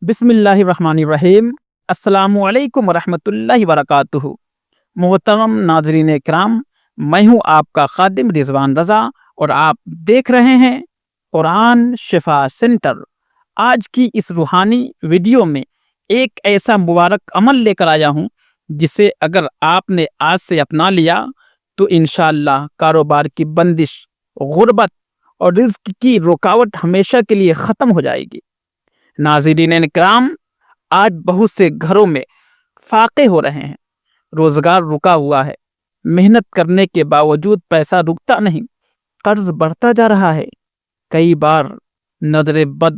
بسم اللہ الرحمن الرحیم۔ السلام علیکم ورحمۃ اللہ وبرکاتہ۔ محترم ناظرین کرام، میں ہوں آپ کا خادم رضوان رضا اور آپ دیکھ رہے ہیں قرآن شفا سینٹر۔ آج کی اس روحانی ویڈیو میں ایک ایسا مبارک عمل لے کر آیا ہوں جسے اگر آپ نے آج سے اپنا لیا تو انشاءاللہ کاروبار کی بندش، غربت اور رزق کی رکاوٹ ہمیشہ کے لیے ختم ہو جائے گی۔ ناظرین کرام، آج بہت سے گھروں میں فاقے ہو رہے ہیں، روزگار رکا ہوا ہے، محنت کرنے کے باوجود پیسہ رکتا نہیں، قرض بڑھتا جا رہا ہے۔ کئی بار نظر بد،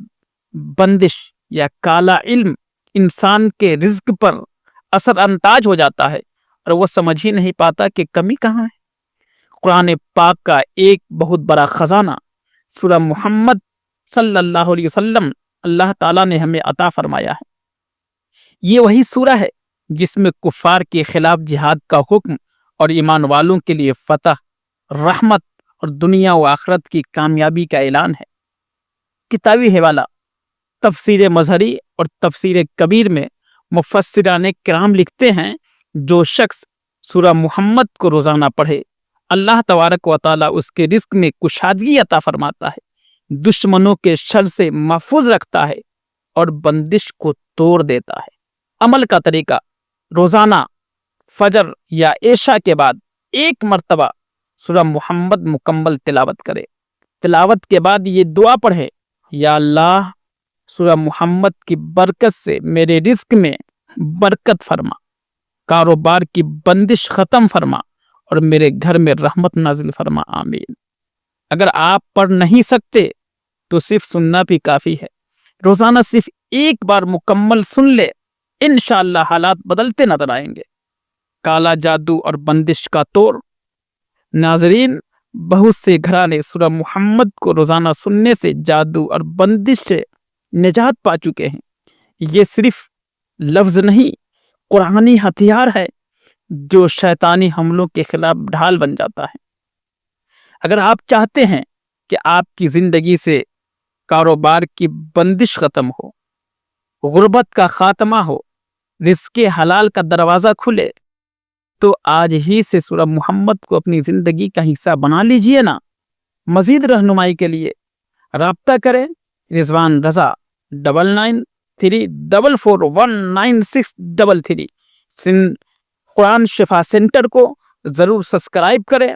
بندش یا کالا علم انسان کے رزق پر اثر انداز ہو جاتا ہے اور وہ سمجھ ہی نہیں پاتا کہ کمی کہاں ہے۔ قرآن پاک کا ایک بہت بڑا خزانہ سورہ محمد صلی اللہ علیہ وسلم اللہ تعالیٰ نے ہمیں عطا فرمایا ہے۔ یہ وہی سورہ ہے جس میں کفار کے خلاف جہاد کا حکم اور ایمان والوں کے لیے فتح، رحمت اور دنیا و آخرت کی کامیابی کا اعلان ہے۔ کتابی حوالہ تفسیر مظہری اور تفسیر کبیر میں مفسران کرام لکھتے ہیں، جو شخص سورہ محمد کو روزانہ پڑھے اللہ تبارک و تعالیٰ اس کے رزق میں کشادگی عطا فرماتا ہے، دشمنوں کے شر سے محفوظ رکھتا ہے اور بندش کو توڑ دیتا ہے۔ عمل کا طریقہ: روزانہ فجر یا عشاء کے بعد ایک مرتبہ سورہ محمد مکمل تلاوت کرے۔ تلاوت کے بعد یہ دعا پڑھے: یا اللہ، سورہ محمد کی برکت سے میرے رزق میں برکت فرما، کاروبار کی بندش ختم فرما اور میرے گھر میں رحمت نازل فرما، آمین۔ اگر آپ پڑھ نہیں سکتے تو صرف سننا بھی کافی ہے۔ روزانہ صرف ایک بار مکمل سن لے، انشاءاللہ حالات بدلتے نظر آئیں گے۔ کالا جادو اور بندش کا توڑ۔ ناظرین، بہت سے گھرانے سورہ محمد کو روزانہ سننے سے جادو اور بندش سے نجات پا چکے ہیں۔ یہ صرف لفظ نہیں، قرآنی ہتھیار ہے جو شیطانی حملوں کے خلاف ڈھال بن جاتا ہے۔ اگر آپ چاہتے ہیں کہ آپ کی زندگی سے کاروبار کی بندش ختم ہو، غربت کا خاتمہ ہو، رزق حلال کا دروازہ کھلے، تو آج ہی سے سورہ محمد کو اپنی زندگی کا حصہ بنا لیجئے نا۔ مزید رہنمائی کے لیے رابطہ کریں رضوان رضا 9934419633۔ قرآن شفا سینٹر کو ضرور سبسکرائب کریں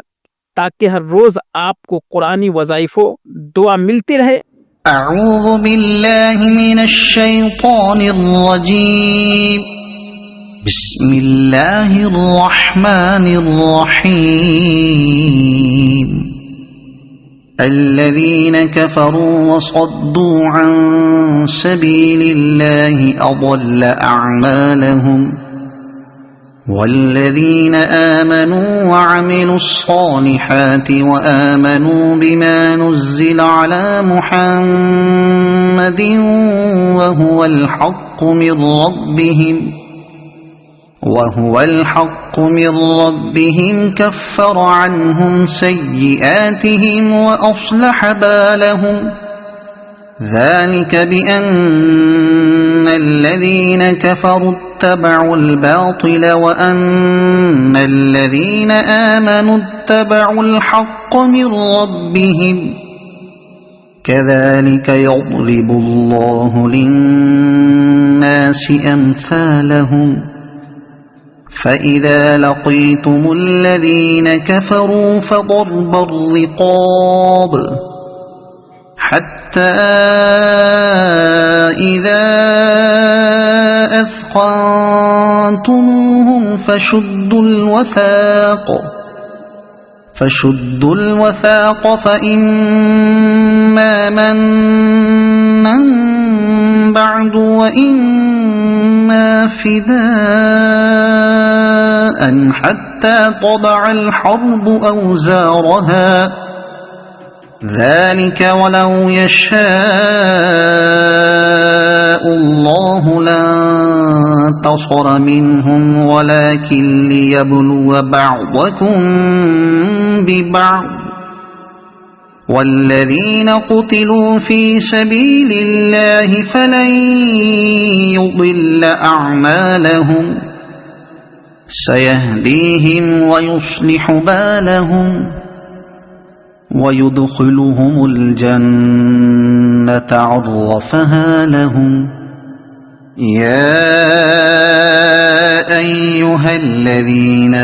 تاکہ ہر روز آپ کو قرآنی وظائف و دعا ملتی رہے۔ اعوذ باللہ من الشیطان الرجیم، بسم اللہ الرحمن الرحیم۔ الذین کفروا وصدوا عن سبیل اللہ اضل اعمالهم، والذین آمنوا وعملوا الصالحات وآمنوا بما نزل على محمد وهو الحق من ربهم كفر عنهم سيئاتهم وأصلح بالهم، ذلك بأن الذين كفروا اتبعوا الباطل وأن الذين آمنوا اتبعوا الحق من ربهم، كذلك يضرب الله للناس أمثالهم، فإذا لقيتم الذين كفروا فضرب الرقاب حتى إذا أثخنتموهم فشدوا الوثاق فإما منا بعد وإما فداء حتى تضع الحرب أوزارها، ذلك ولو يشاء الله لانتصر منهم ولكن ليبلو بعضكم ببعض والذين قتلوا في سبيل الله فلن يضل أعمالهم سيهديهم ويصلح بالهم ويدخلهم الجنة عرفها لهم يا أيها الذين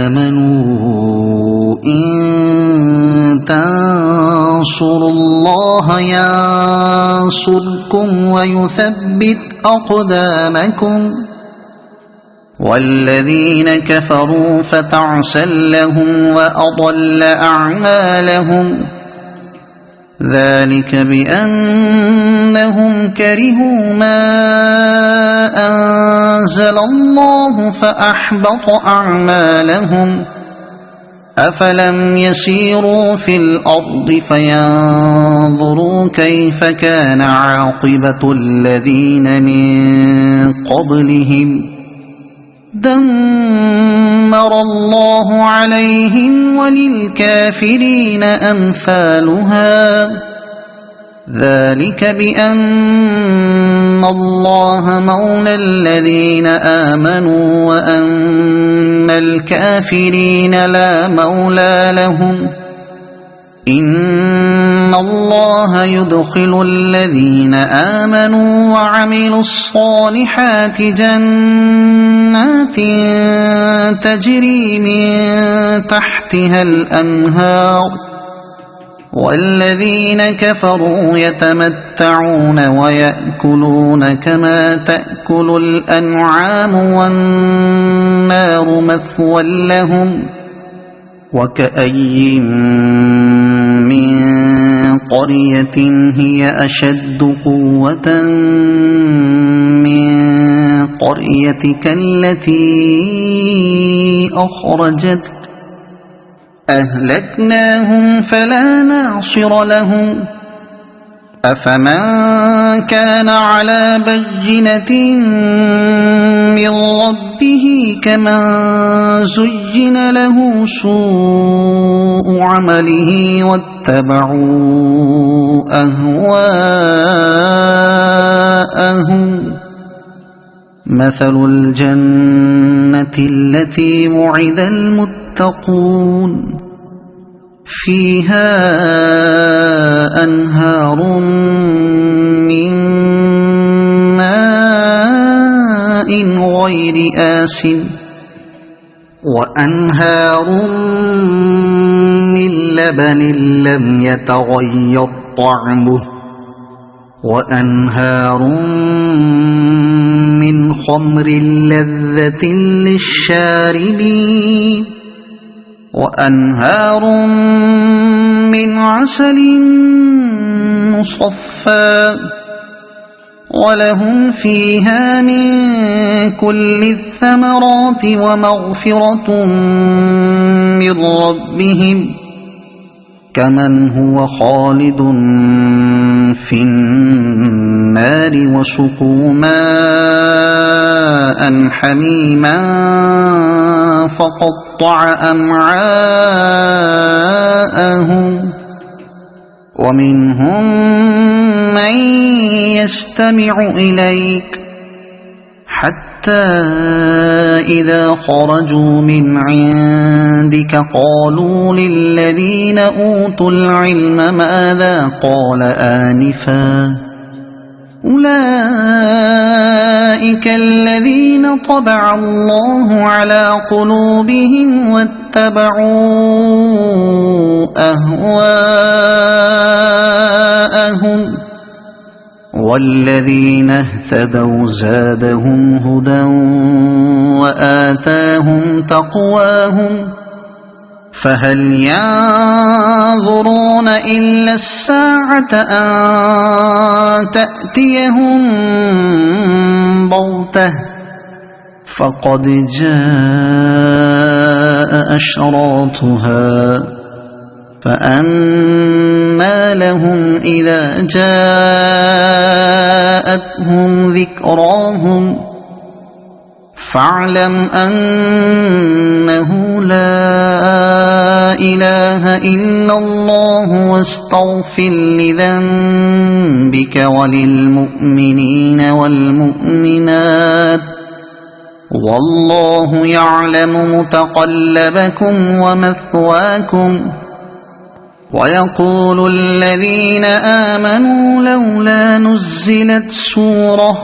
آمنوا إن تنصروا الله ينصركم ويثبت أقدامكم والذين كفروا فتعسا لهم وأضل أعمالهم ذلك بأنهم كرهوا ما أنزل الله فأحبط أعمالهم أفلم يسيروا في الأرض فينظروا كيف كان عاقبة الذين من قبلهم دمر الله عليهم وللكافرين أمثالها ذلك بأن الله مولى الذين آمنوا وأن الكافرين لا مولى لهم إن الله يدخل الذين آمنوا وعملوا الصالحات جنات تجري من تحتها الأنهار والذين كفروا يتمتعون ويأكلون كما تأكل الأنعام والنار مثوى لهم وكأي من قرية هي أشد قوة من قريتك التي أخرجتك أهلكناهم فلا ناصر لهم أفمن كان على بينة من ربه كمن زين له سوء عمله واتبعوا أهواءهم مثل الجنة التي وعد المتقون فيها أنهار من ماء غير آسن وأنهار من لبن لم يتغير طعمه وأنهار من خمر لذة للشاربين وأنهار من عسل مصفى ولهم فيها من كل الثمرات ومغفرة من ربهم كمن هو خالد في النار وسقوا ماء حميما فقطع أمعاءهم ومنهم من يستمع إليك حتى إذا خرجوا من عندك قالوا للذين أوتوا العلم ماذا قال آنفا أولئك الذين طبع الله على قلوبهم واتبعوا أهواءهم والذين اهتدوا زادهم هدى وآتاهم تقواهم فهل ينظرون إلا الساعة أن تأتيهم بغتة فقد جاء أشراطها فأنى لهم إذا جاءتهم ذكراهم فاعلم أنه لا إله إلا الله واستغفر لذنبك وللمؤمنين والمؤمنات والله يعلم متقلبكم ومثواكم ويقول الذين آمنوا لولا نزلت سورة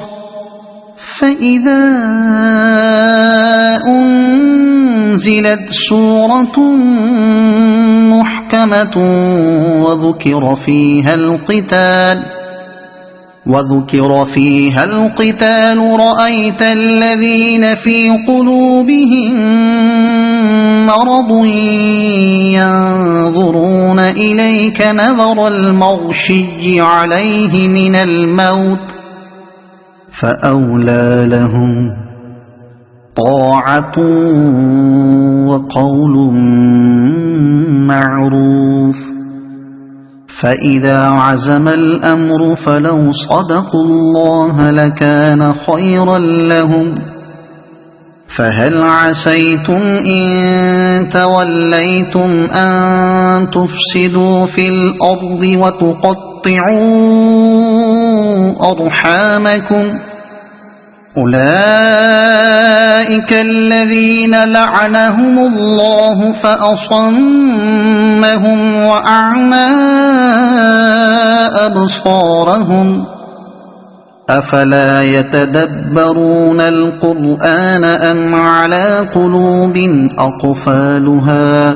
فإذا أنزلت سورة محكمة وذكر فيها القتال رأيت الذين في قلوبهم مرض ينظرون إليك نظر المغشي عليه من الموت فأولى لهم طاعة وقول معروف فإذا عزم الأمر فلو صدقوا الله لكان خيرا لهم فهل عسيتم إن توليتم أن تفسدوا في الأرض وتقطعوا أرحامكم أولئك الذين لعنهم الله فأصمهم وأعمى أبصارهم أفلا يتدبرون القرآن أم على قلوب أقفالها